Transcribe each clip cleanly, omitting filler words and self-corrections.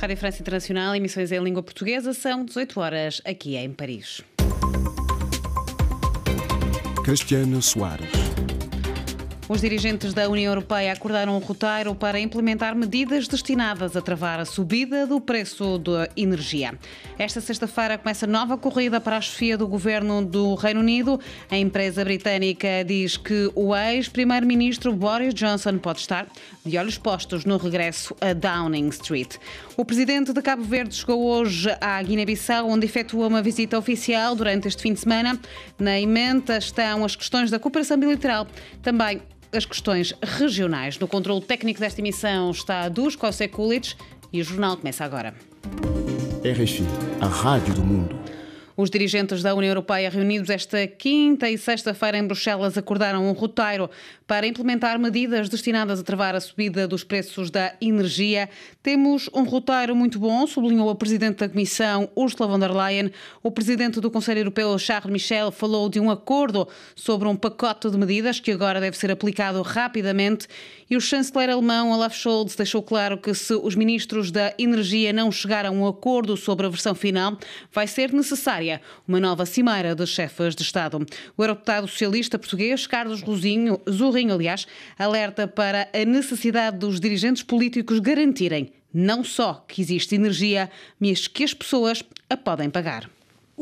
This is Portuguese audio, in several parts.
Rádio França Internacional, emissões em língua portuguesa, são 18 horas aqui em Paris. Cristiana Soares. Os dirigentes da União Europeia acordaram um roteiro para implementar medidas destinadas a travar a subida do preço da energia. Esta sexta-feira começa nova corrida para a chefia do governo do Reino Unido. A empresa britânica diz que o ex-primeiro-ministro Boris Johnson pode estar de olhos postos no regresso a Downing Street. O presidente de Cabo Verde chegou hoje à Guiné-Bissau, onde efetua uma visita oficial durante este fim de semana. Na emenda estão as questões da cooperação bilateral, também as questões regionais. No controle técnico desta emissão está Dusko Sekulic e o jornal começa agora. RFI, a rádio do mundo. Os dirigentes da União Europeia reunidos esta quinta e sexta-feira em Bruxelas acordaram um roteiro para implementar medidas destinadas a travar a subida dos preços da energia. Temos um roteiro muito bom, sublinhou a Presidente da Comissão, Ursula von der Leyen. O Presidente do Conselho Europeu, Charles Michel, falou de um acordo sobre um pacote de medidas que agora deve ser aplicado rapidamente. E o chanceler alemão, Olaf Scholz, deixou claro que se os ministros da Energia não chegarem a um acordo sobre a versão final, vai ser necessária uma nova cimeira de chefes de Estado. O eurodeputado socialista português, Carlos Zorrinho, alerta para a necessidade dos dirigentes políticos garantirem não só que existe energia, mas que as pessoas a podem pagar.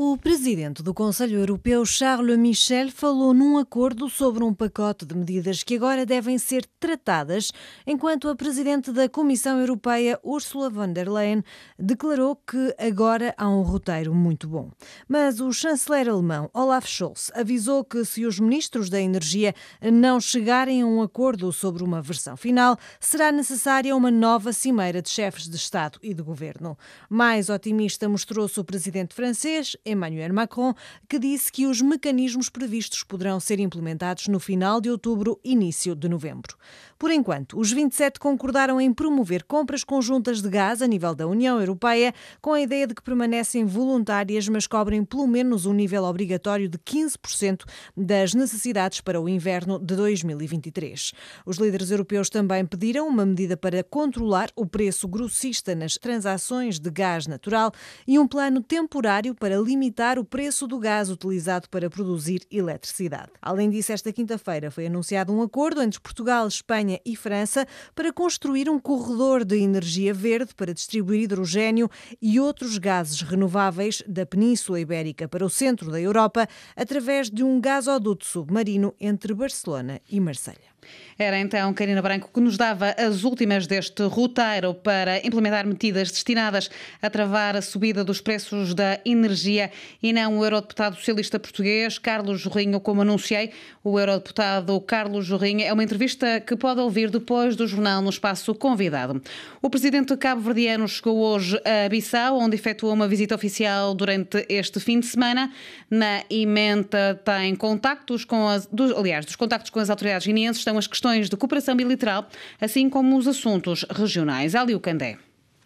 O presidente do Conselho Europeu, Charles Michel, falou num acordo sobre um pacote de medidas que agora devem ser tratadas, enquanto a presidente da Comissão Europeia, Ursula von der Leyen, declarou que agora há um roteiro muito bom. Mas o chanceler alemão, Olaf Scholz, avisou que se os ministros da Energia não chegarem a um acordo sobre uma versão final, será necessária uma nova cimeira de chefes de Estado e de Governo. Mais otimista mostrou-se o presidente francês, Emmanuel Macron, que disse que os mecanismos previstos poderão ser implementados no final de outubro, início de novembro. Por enquanto, os 27 concordaram em promover compras conjuntas de gás a nível da União Europeia, com a ideia de que permanecem voluntárias, mas cobrem pelo menos um nível obrigatório de 15% das necessidades para o inverno de 2023. Os líderes europeus também pediram uma medida para controlar o preço grossista nas transações de gás natural e um plano temporário para limitar o preço do gás utilizado para produzir eletricidade. Além disso, esta quinta-feira foi anunciado um acordo entre Portugal, Espanha e França para construir um corredor de energia verde para distribuir hidrogénio e outros gases renováveis da Península Ibérica para o centro da Europa através de um gasoduto submarino entre Barcelona e Marselha. Era então Karina Branco que nos dava as últimas deste roteiro para implementar medidas destinadas a travar a subida dos preços da energia e não o eurodeputado socialista português Carlos Zorrinho, como anunciei. O eurodeputado Carlos Zorrinho é uma entrevista que pode ouvir depois do jornal no espaço convidado. O presidente cabo-verdiano chegou hoje a Bissau, onde efetuou uma visita oficial durante este fim de semana. Na emenda tem contactos dos contactos com as autoridades guineenses estão as questões de cooperação bilateral, assim como os assuntos regionais. Aliu Candé.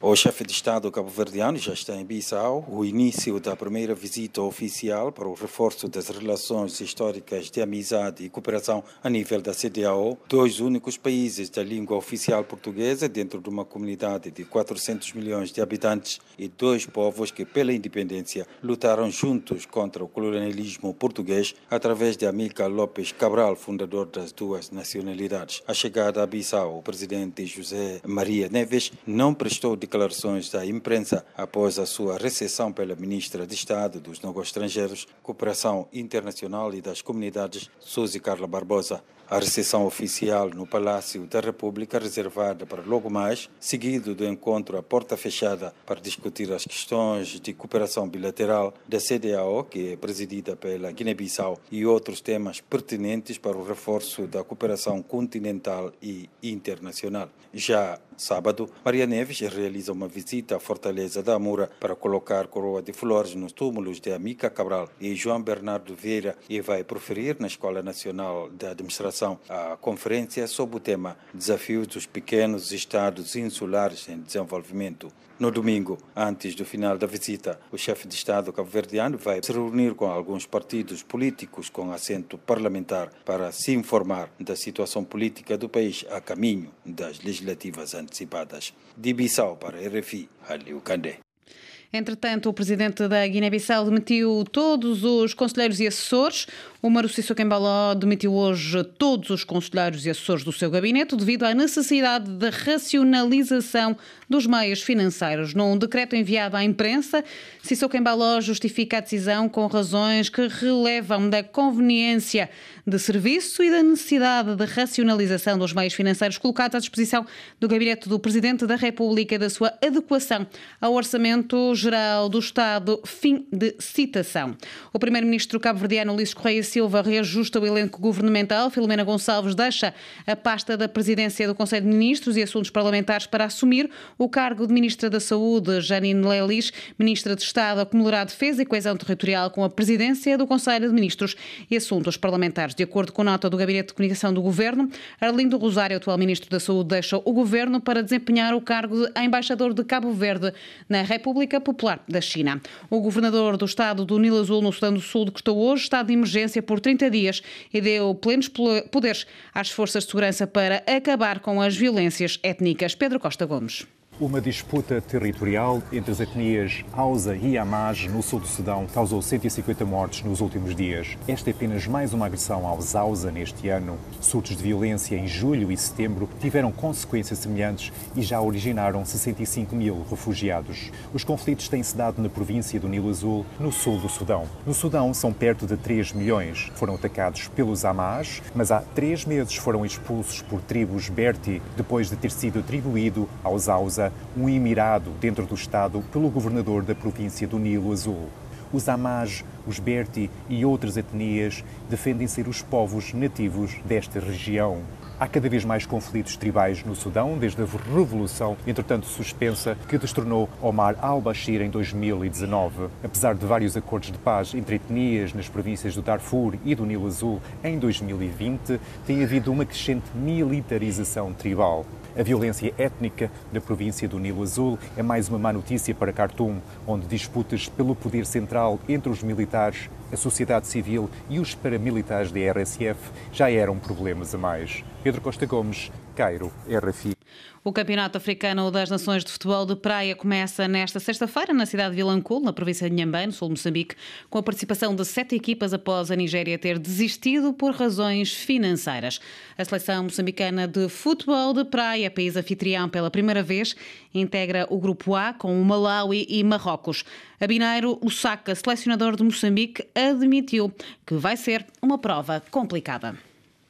O chefe de Estado cabo-verdiano já está em Bissau, o início da primeira visita oficial para o reforço das relações históricas de amizade e cooperação a nível da CEDEAO, dois únicos países da língua oficial portuguesa dentro de uma comunidade de 400 milhões de habitantes e dois povos que, pela independência, lutaram juntos contra o colonialismo português através de Amílcar Lopes Cabral, fundador das duas nacionalidades. A chegada a Bissau, o presidente José Maria Neves não prestou declarações à imprensa após a sua recepção pela ministra de Estado dos Negócios Estrangeiros, Cooperação Internacional e das Comunidades, Suzy Carla Barbosa. A recepção oficial no Palácio da República, reservada para logo mais, seguido do encontro à porta fechada para discutir as questões de cooperação bilateral da CEDEAO, que é presidida pela Guiné-Bissau, e outros temas pertinentes para o reforço da cooperação continental e internacional. Já sábado, Maria Neves realiza uma visita à Fortaleza da Amura para colocar coroa de flores nos túmulos de Amílcar Cabral e João Bernardo Vieira e vai proferir na Escola Nacional de Administração a conferência sob o tema Desafios dos Pequenos Estados Insulares em Desenvolvimento. No domingo, antes do final da visita, o chefe de Estado cabo-verdiano vai se reunir com alguns partidos políticos com assento parlamentar para se informar da situação política do país a caminho das legislativas antecipadas. De Bissau, para a RFI, Aliu Kandé. Entretanto, o presidente da Guiné-Bissau demitiu todos os conselheiros e assessores. O Umaru Sissoko Embaló demitiu hoje todos os conselheiros e assessores do seu gabinete devido à necessidade de racionalização dos meios financeiros. Num decreto enviado à imprensa, Sissoko Embaló justifica a decisão com razões que relevam da conveniência de serviço e da necessidade de racionalização dos meios financeiros colocados à disposição do gabinete do Presidente da República e da sua adequação ao Orçamento Geral do Estado. Fim de citação. O primeiro-ministro cabo-verdiano Ulisses Correia Silva reajusta o elenco governamental. Filomena Gonçalves deixa a pasta da presidência do Conselho de Ministros e Assuntos Parlamentares para assumir o cargo de Ministra da Saúde. Janine Lelis, Ministra de Estado, acumulará Defesa e Coesão Territorial com a presidência do Conselho de Ministros e Assuntos Parlamentares. De acordo com nota do Gabinete de Comunicação do Governo, Arlindo Rosário, atual Ministro da Saúde, deixa o Governo para desempenhar o cargo de embaixador de Cabo Verde na República Popular da China. O governador do estado do Nilo Azul, no Sudão do Sul, decretou hoje estado de emergência por 30 dias e deu plenos poderes às forças de segurança para acabar com as violências étnicas. Pedro Costa Gomes. Uma disputa territorial entre as etnias Hausa e Amaj no sul do Sudão causou 150 mortes nos últimos dias. Esta é apenas mais uma agressão aos Hausa neste ano. Surtos de violência em julho e setembro tiveram consequências semelhantes e já originaram 65 mil refugiados. Os conflitos têm-se dado na província do Nilo Azul, no sul do Sudão. No Sudão são perto de 3 milhões. Foram atacados pelos Amaj, mas há 3 meses foram expulsos por tribos Berti, depois de ter sido atribuído aos Hausa um emirado dentro do Estado pelo governador da província do Nilo Azul. Os Amaj, os Berti e outras etnias defendem ser os povos nativos desta região. Há cada vez mais conflitos tribais no Sudão, desde a revolução, entretanto suspensa, que destronou Omar al-Bashir em 2019. Apesar de vários acordos de paz entre etnias nas províncias do Darfur e do Nilo Azul em 2020, tem havido uma crescente militarização tribal. A violência étnica da província do Nilo Azul é mais uma má notícia para Khartoum, onde disputas pelo poder central entre os militares, a sociedade civil e os paramilitares da RSF já eram problemas a mais. Pedro Costa Gomes, Cairo, RFI. O Campeonato Africano das Nações de Futebol de Praia começa nesta sexta-feira na cidade de Vilanculo, na província de Inhambane, no sul de Moçambique, com a participação de 7 equipas após a Nigéria ter desistido por razões financeiras. A seleção moçambicana de futebol de praia, país anfitrião pela primeira vez, integra o Grupo A com o Malawi e Marrocos. Abineiro Lusaka, selecionador de Moçambique, admitiu que vai ser uma prova complicada.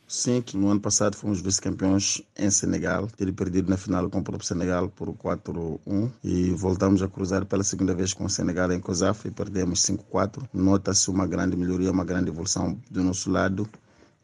Sim, no ano passado fomos vice-campeões em Senegal, ter perdido na final com o próprio Senegal por 4-1 e voltamos a cruzar pela segunda vez com o Senegal em COSAF e perdemos 5-4. Nota-se uma grande melhoria, uma grande evolução do nosso lado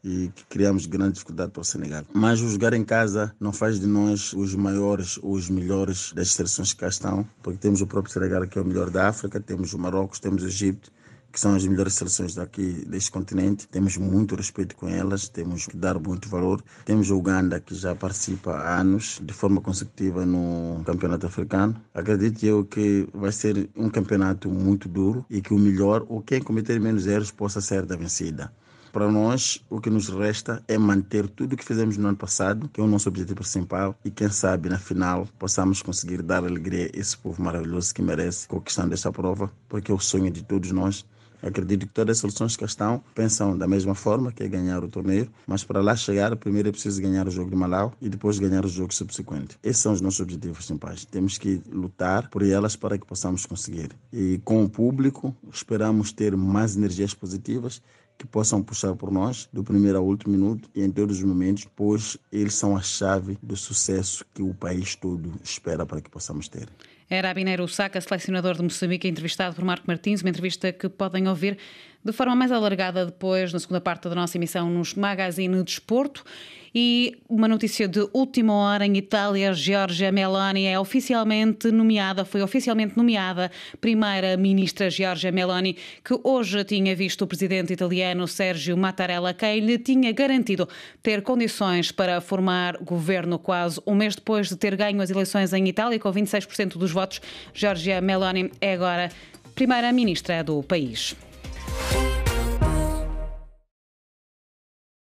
e que criamos grande dificuldade para o Senegal. Mas o jogar em casa não faz de nós os maiores ou os melhores das seleções que cá estão, porque temos o próprio Senegal que é o melhor da África, temos o Marrocos, temos o Egito, que são as melhores seleções daqui deste continente. Temos muito respeito com elas, temos que dar muito valor. Temos a Uganda, que já participa há anos, de forma consecutiva no Campeonato Africano. Acredito eu que vai ser um campeonato muito duro e que o melhor, ou quem cometer menos erros, possa ser da vencida. Para nós, o que nos resta é manter tudo o que fizemos no ano passado, que é o nosso objetivo principal, e quem sabe, na final, possamos conseguir dar alegria a esse povo maravilhoso que merece conquistando esta prova, porque é o sonho de todos nós. Acredito que todas as seleções que estão pensam da mesma forma, que é ganhar o torneio, mas para lá chegar, primeiro é preciso ganhar o jogo de Malawi e depois ganhar o jogo subsequente. Esses são os nossos objetivos principais. Temos que lutar por elas para que possamos conseguir. E com o público, esperamos ter mais energias positivas que possam puxar por nós do primeiro ao último minuto e em todos os momentos, pois eles são a chave do sucesso que o país todo espera para que possamos ter. Era Abineiro Lusaka, selecionador de Moçambique, entrevistado por Marco Martins, uma entrevista que podem ouvir de forma mais alargada depois, na segunda parte da nossa emissão, nos Magazine Desporto. E uma notícia de última hora: em Itália, Giorgia Meloni foi oficialmente nomeada primeira-ministra. Giorgia Meloni, que hoje tinha visto o presidente italiano Sergio Mattarella, quem lhe tinha garantido ter condições para formar governo quase um mês depois de ter ganho as eleições em Itália, com 26% dos votos. Giorgia Meloni é agora primeira-ministra do país.